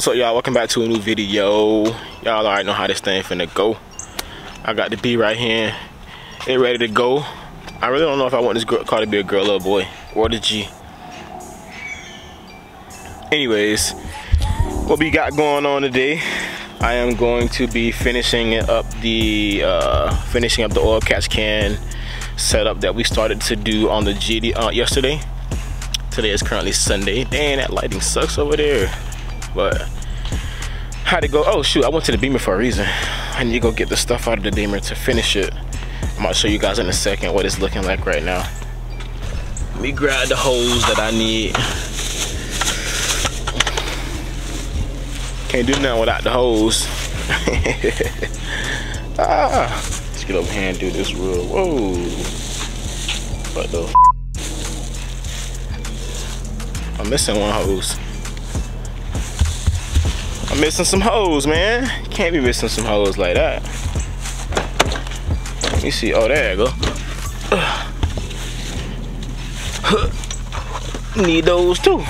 So y'all, welcome back to a new video. Y'all already know how this thing finna go. I got the B right here, it ready to go. I really don't know if I want this car to be a girl or a boy, or the G. Anyways, what we got going on today, I am going to be finishing up the oil catch can setup that we started to do on the GD yesterday. Today is currently Sunday. Dang, that lighting sucks over there. But how to go? Oh shoot, I went to the Beamer for a reason. I need to go get the stuff out of the Beamer to finish it. I'm gonna show you guys in a second what it's looking like right now. Let me grab the hose that I need. Can't do nothing without the hose. Let's get over here and do this real. Whoa. What the? I'm missing one hose. I'm missing some hose, man. Can't be missing some hose like that. Let me see. Oh, there you go. Need those too.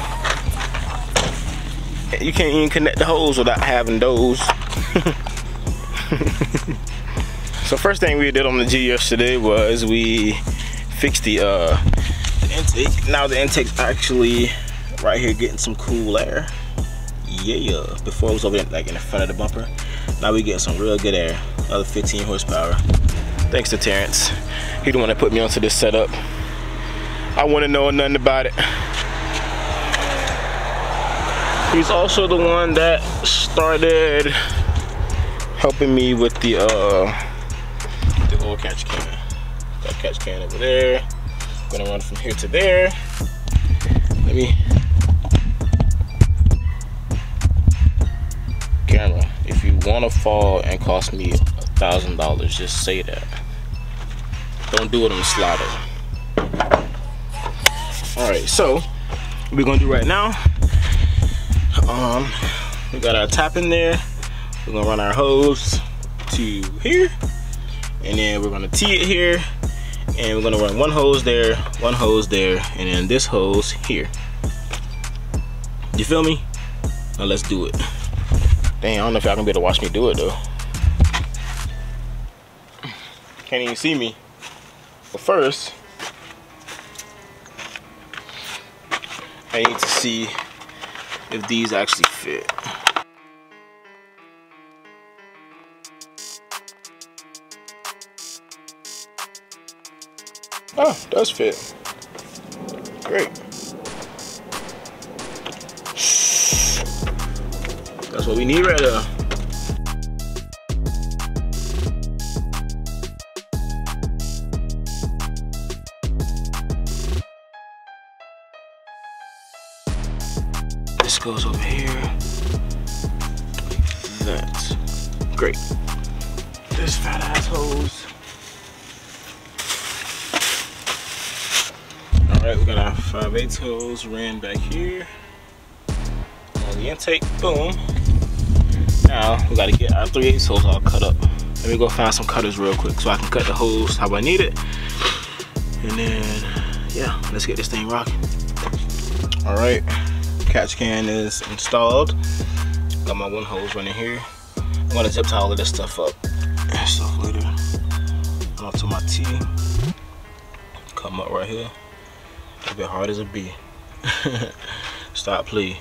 You can't even connect the hose without having those. So first thing we did on the G yesterday was we fixed the intake. Now the intake's actually right here getting some cool air. Yeah, before it was over there, like in the front of the bumper. Now we getting some real good air. Another 15 horsepower. Thanks to Terrence. He the one that put me onto this setup. I wouldn't know nothing about it. He's also the one that started helping me with the oil catch can. Got catch can over there. I'm gonna run from here to there. Let me. Camera, if you want to fall and cost me $1,000, just say that. Don't do it on the slider. Alright, so what we're gonna do right now, we got our tap in there. We're gonna run our hose to here, and then we're gonna tee it here, and we're gonna run one hose there, and then this hose here. You feel me? Now let's do it. Dang, I don't know if y'all gonna be able to watch me do it though. Can't even see me. But first, I need to see if these actually fit. Oh, it does fit. Great. That's what we need right now. This goes over here. That's great. This fat ass hose. Alright, we got our 5/8 hose ran back here. On the intake, boom. Now we gotta get our 3/8 hose all cut up. Let me go find some cutters real quick so I can cut the hose how I need it. And then, yeah, let's get this thing rocking. All right, catch can is installed. Got my one hose running here. I'm gonna zip tie all of this stuff up and stuff later. Onto my T. Come up right here. A bit hard as a bee. Stop, please.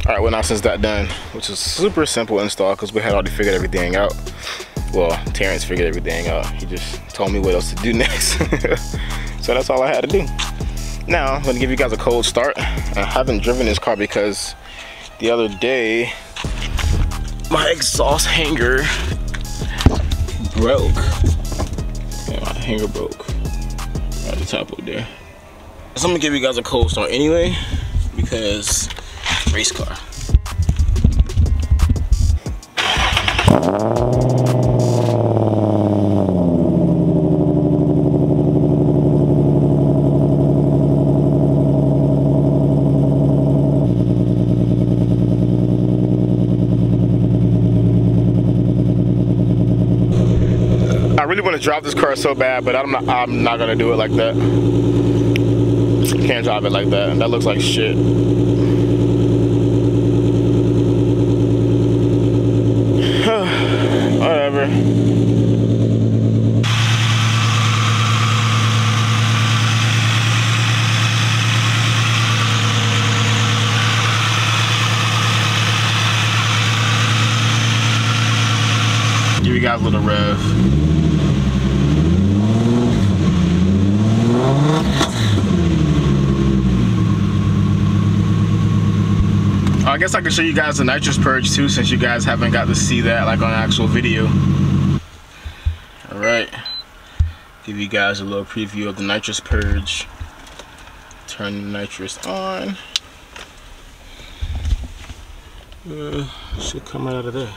Alright, well now since that's done, which is super simple install because we had already figured everything out. Well, Terrence figured everything out. He just told me what else to do next. So that's all I had to do. Now, I'm gonna give you guys a cold start. I haven't driven this car because the other day, my exhaust hanger broke. Yeah, my hanger broke at the top over there. So I'm gonna give you guys a cold start anyway, because race car. I really want to drive this car so bad, but I'm not gonna do it like that. Can't drive it like that. That looks like shit. guys a little rev. I guess I can show you guys the nitrous purge too, since you guys haven't got to see that like on actual video. Alright, give you guys a little preview of the nitrous purge. Turn the nitrous on. Should come out of there.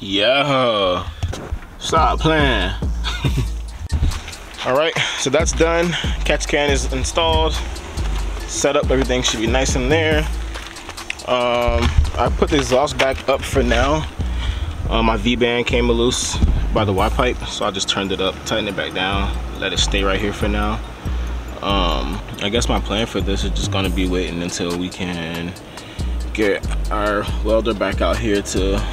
Yeah, stop playing. Alright, so that's done. Catch can is installed, set up, everything should be nice in there. I put the exhaust back up for now. My V-band came loose by the Y-pipe, so I just turned it up, tightened it back down, let it stay right here for now. I guess my plan for this is just gonna be waiting until we can get our welder back out here to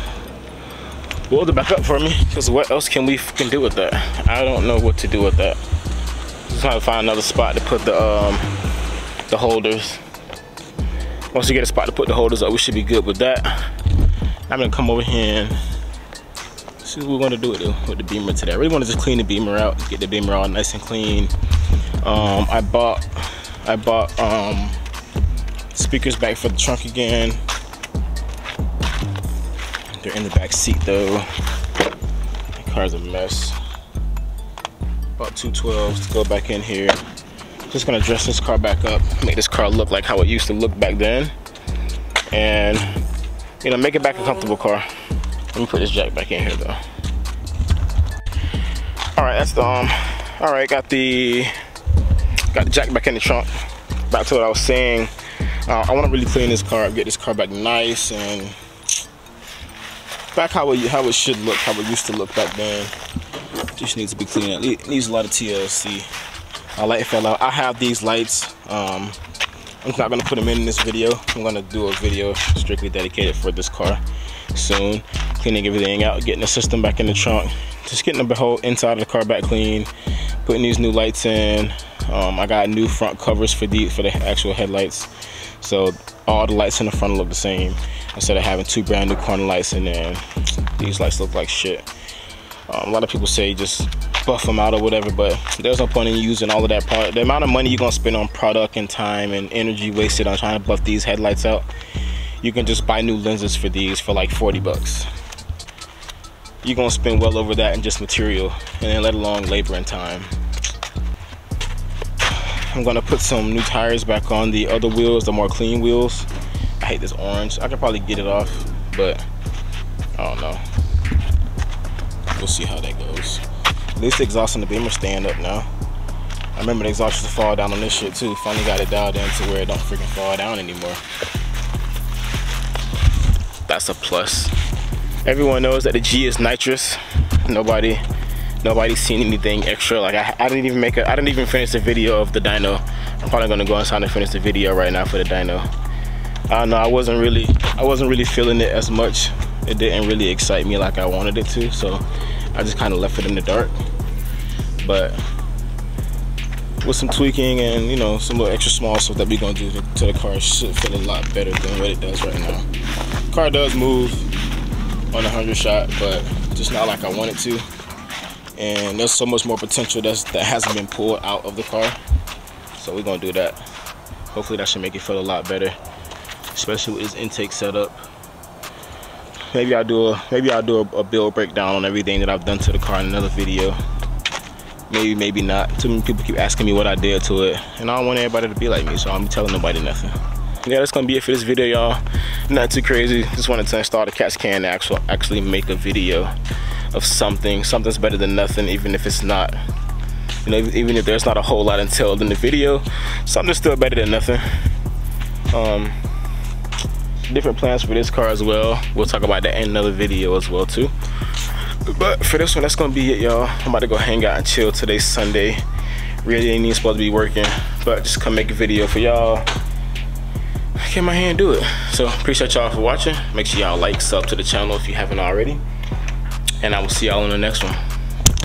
weld it back up for me, because what else can we do with that? I don't know what to do with that. Just trying to find another spot to put the holders. Once we get a spot to put the holders up, we should be good with that. I'm gonna come over here and see what we're gonna do with the beamer today. I really want to just clean the beamer out, get the beamer all nice and clean. I bought speakers back for the trunk again. They're in the back seat though. The car's a mess. Bought 212s to go back in here. Just gonna dress this car back up, make this car look like how it used to look back then, and you know, make it back a comfortable car. Let me put this jack back in here though. All right, that's the all right, got the jack back in the trunk. Back to what I was saying. I want to really clean this car up, get this car back nice and back how it should look, how it used to look back then. Just needs to be cleaned. It needs a lot of TLC. My light fell out. I have these lights. I'm not gonna put them in this video. I'm gonna do a video strictly dedicated for this car soon. Cleaning everything out, getting the system back in the trunk, just getting the whole inside of the car back clean, putting these new lights in. I got new front covers for the actual headlights, so all the lights in the front look the same instead of having two brand new corner lights, and then these lights look like shit. A lot of people say just buff them out or whatever, but there's no point in using all of that product. The amount of money you're gonna spend on product and time and energy wasted on trying to buff these headlights out, you can just buy new lenses for these for like 40 bucks. You're gonna spend well over that in just material, and then let alone labor and time. I'm gonna put some new tires back on the other wheels, the more clean wheels. I hate this orange. I could probably get it off, but I don't know. We'll see how that goes. At least the exhaust and the beamer stand up now. I remember the exhaust used to fall down on this shit too. Finally got it dialed in to where it don't freaking fall down anymore. That's a plus. Everyone knows that the G is nitrous. Nobody's seen anything extra. Like I didn't even finish the video of the dyno. I'm probably gonna go inside and finish the video right now for the dyno. I don't know, I wasn't really feeling it as much. It didn't really excite me like I wanted it to, so I just kind of left it in the dark. But with some tweaking and, you know, some little extra small stuff that we're gonna do to the car, should feel a lot better than what it does right now. The car does move on 100 shot, but just not like I want it to. And there's so much more potential that hasn't been pulled out of the car, so we're gonna do that. Hopefully that should make it feel a lot better, especially with this intake setup. Maybe I'll do a build breakdown on everything that I've done to the car in another video. Maybe not. Too many people keep asking me what I did to it, and I don't want everybody to be like me, so I'm telling nobody nothing. Yeah, that's gonna be it for this video, y'all. Not too crazy. Just wanted to install the catch can and actually make a video of something. Something's better than nothing, even if it's not. You know, even if there's not a whole lot entailed in the video, something's still better than nothing. Different plans for this car as well. We'll talk about that in another video as well too. But for this one, that's gonna be it, y'all. I'm about to go hang out and chill. Today's Sunday. Really ain't even supposed to be working, but just come make a video for y'all. Get my hand do it. So appreciate y'all for watching. Make sure y'all like, sub to the channel if you haven't already, and I will see y'all in the next one.